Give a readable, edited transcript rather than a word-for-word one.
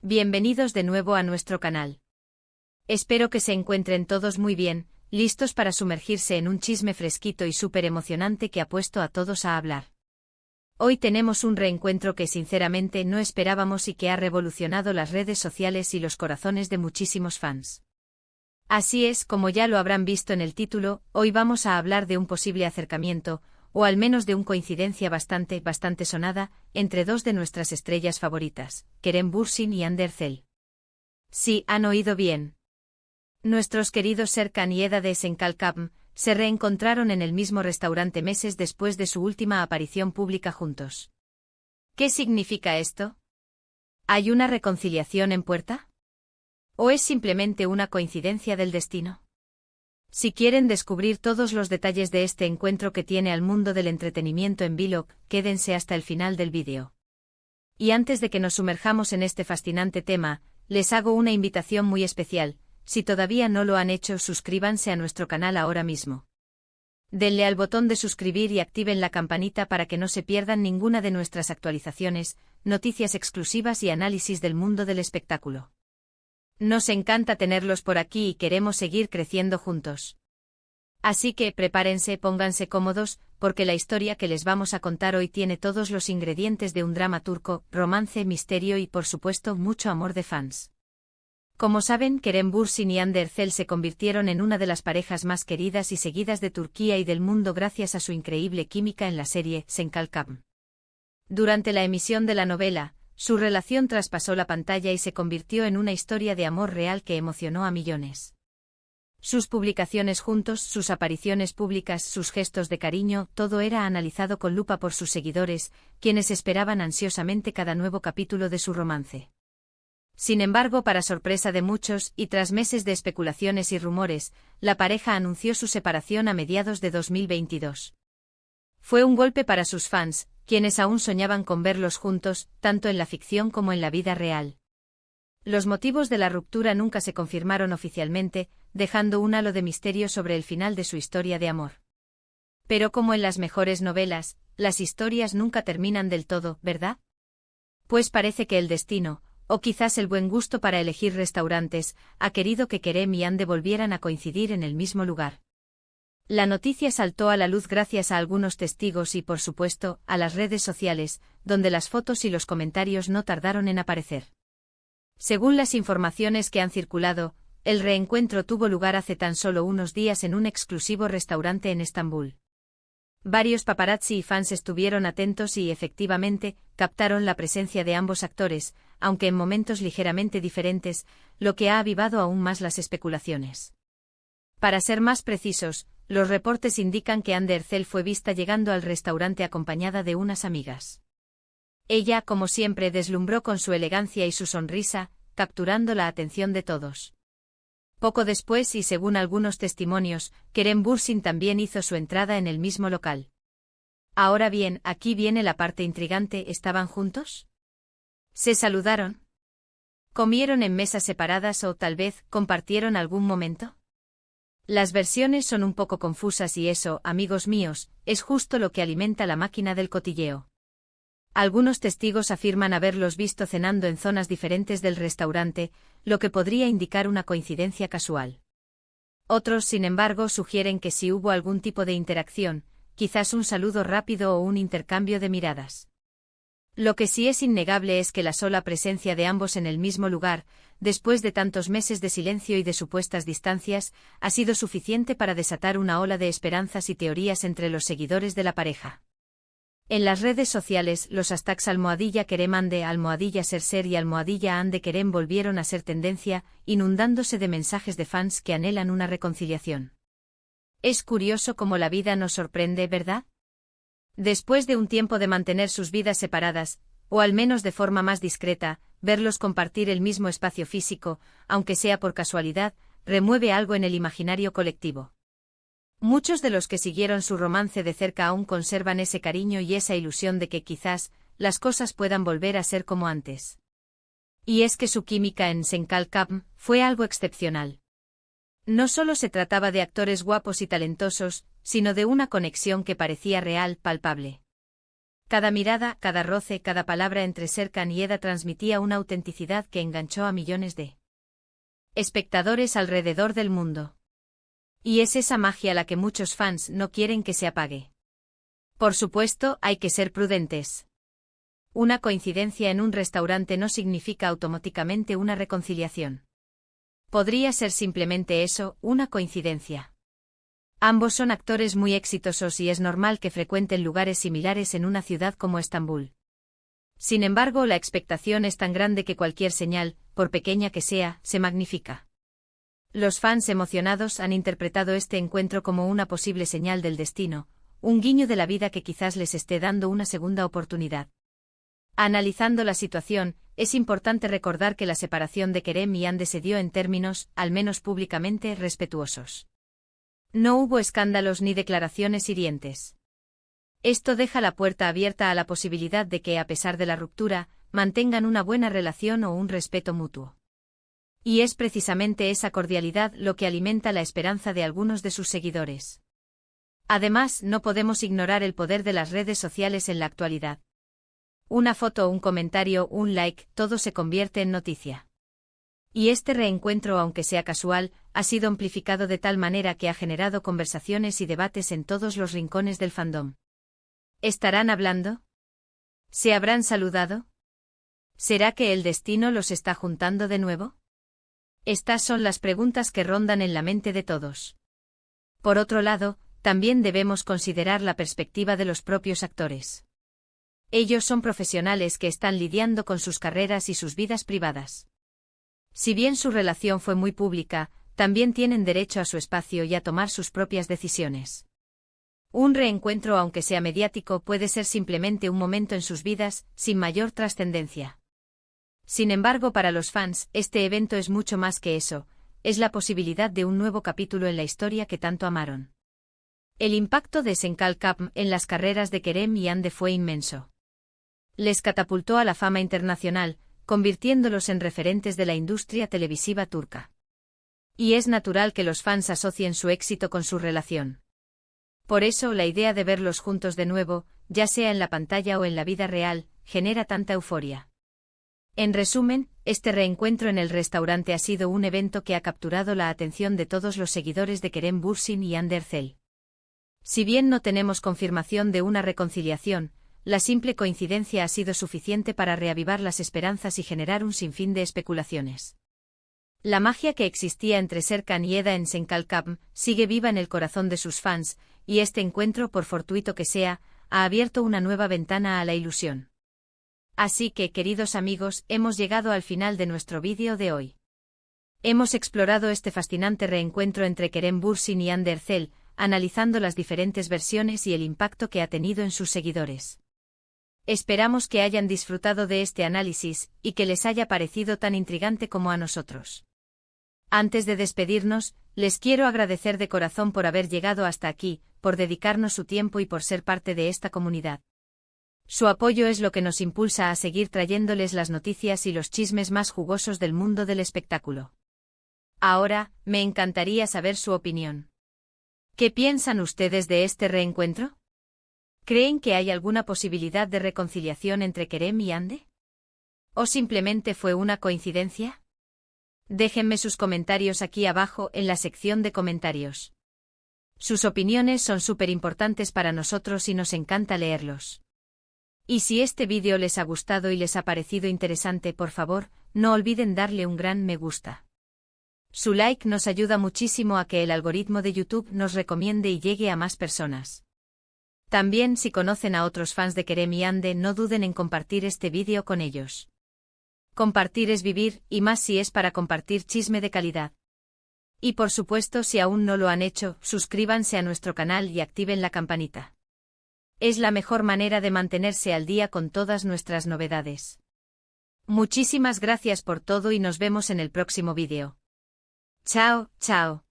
Bienvenidos de nuevo a nuestro canal. Espero que se encuentren todos muy bien, listos para sumergirse en un chisme fresquito y súper emocionante que ha puesto a todos a hablar. Hoy tenemos un reencuentro que sinceramente no esperábamos y que ha revolucionado las redes sociales y los corazones de muchísimos fans. Así es, como ya lo habrán visto en el título, hoy vamos a hablar de un posible acercamiento, o al menos de una coincidencia bastante sonada, entre dos de nuestras estrellas favoritas, Kerem Bürsin y Hande Erçel. Sí, han oído bien. Nuestros queridos Serkan y Eda de Esenkalkapm se reencontraron en el mismo restaurante meses después de su última aparición pública juntos. ¿Qué significa esto? ¿Hay una reconciliación en puerta? ¿O es simplemente una coincidencia del destino? Si quieren descubrir todos los detalles de este encuentro que tiene al mundo del entretenimiento en Vlog, quédense hasta el final del vídeo. Y antes de que nos sumerjamos en este fascinante tema, les hago una invitación muy especial. Si todavía no lo han hecho, suscríbanse a nuestro canal ahora mismo. Denle al botón de suscribir y activen la campanita para que no se pierdan ninguna de nuestras actualizaciones, noticias exclusivas y análisis del mundo del espectáculo. Nos encanta tenerlos por aquí y queremos seguir creciendo juntos. Así que prepárense, pónganse cómodos, porque la historia que les vamos a contar hoy tiene todos los ingredientes de un drama turco, romance, misterio y por supuesto mucho amor de fans. Como saben, Kerem Bürsin y Hande Erçel se convirtieron en una de las parejas más queridas y seguidas de Turquía y del mundo gracias a su increíble química en la serie Esenkalkapm. Durante la emisión de la novela, su relación traspasó la pantalla y se convirtió en una historia de amor real que emocionó a millones. Sus publicaciones juntos, sus apariciones públicas, sus gestos de cariño, todo era analizado con lupa por sus seguidores, quienes esperaban ansiosamente cada nuevo capítulo de su romance. Sin embargo, para sorpresa de muchos, y tras meses de especulaciones y rumores, la pareja anunció su separación a mediados de 2022. Fue un golpe para sus fans, quienes aún soñaban con verlos juntos, tanto en la ficción como en la vida real. Los motivos de la ruptura nunca se confirmaron oficialmente, dejando un halo de misterio sobre el final de su historia de amor. Pero como en las mejores novelas, las historias nunca terminan del todo, ¿verdad? Pues parece que el destino, o quizás el buen gusto para elegir restaurantes, ha querido que Kerem y Hande volvieran a coincidir en el mismo lugar. La noticia saltó a la luz gracias a algunos testigos y, por supuesto, a las redes sociales, donde las fotos y los comentarios no tardaron en aparecer. Según las informaciones que han circulado, el reencuentro tuvo lugar hace tan solo unos días en un exclusivo restaurante en Estambul. Varios paparazzi y fans estuvieron atentos y, efectivamente, captaron la presencia de ambos actores, aunque en momentos ligeramente diferentes, lo que ha avivado aún más las especulaciones. Para ser más precisos, los reportes indican que Hande Erçel fue vista llegando al restaurante acompañada de unas amigas. Ella, como siempre, deslumbró con su elegancia y su sonrisa, capturando la atención de todos. Poco después, y según algunos testimonios, Kerem Bürsin también hizo su entrada en el mismo local. Ahora bien, aquí viene la parte intrigante, ¿estaban juntos? ¿Se saludaron? ¿Comieron en mesas separadas o tal vez compartieron algún momento? Las versiones son un poco confusas y eso, amigos míos, es justo lo que alimenta la máquina del cotilleo. Algunos testigos afirman haberlos visto cenando en zonas diferentes del restaurante, lo que podría indicar una coincidencia casual. Otros, sin embargo, sugieren que sí hubo algún tipo de interacción, quizás un saludo rápido o un intercambio de miradas. Lo que sí es innegable es que la sola presencia de ambos en el mismo lugar, después de tantos meses de silencio y de supuestas distancias, ha sido suficiente para desatar una ola de esperanzas y teorías entre los seguidores de la pareja. En las redes sociales, los hashtags #Kerem Hande, #Serser y #Hande Kerem volvieron a ser tendencia, inundándose de mensajes de fans que anhelan una reconciliación. Es curioso cómo la vida nos sorprende, ¿verdad? Después de un tiempo de mantener sus vidas separadas, o al menos de forma más discreta, verlos compartir el mismo espacio físico, aunque sea por casualidad, remueve algo en el imaginario colectivo. Muchos de los que siguieron su romance de cerca aún conservan ese cariño y esa ilusión de que quizás las cosas puedan volver a ser como antes. Y es que su química en Esenkalkapm fue algo excepcional. No solo se trataba de actores guapos y talentosos, sino de una conexión que parecía real, palpable. Cada mirada, cada roce, cada palabra entre Serkan y Eda transmitía una autenticidad que enganchó a millones de espectadores alrededor del mundo. Y es esa magia la que muchos fans no quieren que se apague. Por supuesto, hay que ser prudentes. Una coincidencia en un restaurante no significa automáticamente una reconciliación. Podría ser simplemente eso, una coincidencia. Ambos son actores muy exitosos y es normal que frecuenten lugares similares en una ciudad como Estambul. Sin embargo, la expectación es tan grande que cualquier señal, por pequeña que sea, se magnifica. Los fans emocionados han interpretado este encuentro como una posible señal del destino, un guiño de la vida que quizás les esté dando una segunda oportunidad. Analizando la situación, es importante recordar que la separación de Kerem y Hande se dio en términos, al menos públicamente, respetuosos. No hubo escándalos ni declaraciones hirientes. Esto deja la puerta abierta a la posibilidad de que, a pesar de la ruptura, mantengan una buena relación o un respeto mutuo. Y es precisamente esa cordialidad lo que alimenta la esperanza de algunos de sus seguidores. Además, no podemos ignorar el poder de las redes sociales en la actualidad. Una foto, un comentario, un like, todo se convierte en noticia. Y este reencuentro, aunque sea casual, ha sido amplificado de tal manera que ha generado conversaciones y debates en todos los rincones del fandom. ¿Estarán hablando? ¿Se habrán saludado? ¿Será que el destino los está juntando de nuevo? Estas son las preguntas que rondan en la mente de todos. Por otro lado, también debemos considerar la perspectiva de los propios actores. Ellos son profesionales que están lidiando con sus carreras y sus vidas privadas. Si bien su relación fue muy pública, también tienen derecho a su espacio y a tomar sus propias decisiones. Un reencuentro, aunque sea mediático, puede ser simplemente un momento en sus vidas, sin mayor trascendencia. Sin embargo, para los fans, este evento es mucho más que eso, es la posibilidad de un nuevo capítulo en la historia que tanto amaron. El impacto de Senkalkam en las carreras de Kerem y Hande fue inmenso. Les catapultó a la fama internacional, convirtiéndolos en referentes de la industria televisiva turca. Y es natural que los fans asocien su éxito con su relación. Por eso, la idea de verlos juntos de nuevo, ya sea en la pantalla o en la vida real, genera tanta euforia. En resumen, este reencuentro en el restaurante ha sido un evento que ha capturado la atención de todos los seguidores de Kerem Bürsin y Hande Erçel. Si bien no tenemos confirmación de una reconciliación, la simple coincidencia ha sido suficiente para reavivar las esperanzas y generar un sinfín de especulaciones. La magia que existía entre Serkan y Eda en Senkalkam sigue viva en el corazón de sus fans, y este encuentro, por fortuito que sea, ha abierto una nueva ventana a la ilusión. Así que, queridos amigos, hemos llegado al final de nuestro vídeo de hoy. Hemos explorado este fascinante reencuentro entre Kerem Bürsin y Hande Erçel, analizando las diferentes versiones y el impacto que ha tenido en sus seguidores. Esperamos que hayan disfrutado de este análisis, y que les haya parecido tan intrigante como a nosotros. Antes de despedirnos, les quiero agradecer de corazón por haber llegado hasta aquí, por dedicarnos su tiempo y por ser parte de esta comunidad. Su apoyo es lo que nos impulsa a seguir trayéndoles las noticias y los chismes más jugosos del mundo del espectáculo. Ahora, me encantaría saber su opinión. ¿Qué piensan ustedes de este reencuentro? ¿Creen que hay alguna posibilidad de reconciliación entre Kerem y Hande? ¿O simplemente fue una coincidencia? Déjenme sus comentarios aquí abajo en la sección de comentarios. Sus opiniones son súper importantes para nosotros y nos encanta leerlos. Y si este vídeo les ha gustado y les ha parecido interesante, por favor, no olviden darle un gran me gusta. Su like nos ayuda muchísimo a que el algoritmo de YouTube nos recomiende y llegue a más personas. También, si conocen a otros fans de Kerem y Hande, no duden en compartir este vídeo con ellos. Compartir es vivir, y más si es para compartir chisme de calidad. Y por supuesto, si aún no lo han hecho, suscríbanse a nuestro canal y activen la campanita. Es la mejor manera de mantenerse al día con todas nuestras novedades. Muchísimas gracias por todo y nos vemos en el próximo vídeo. Chao, chao.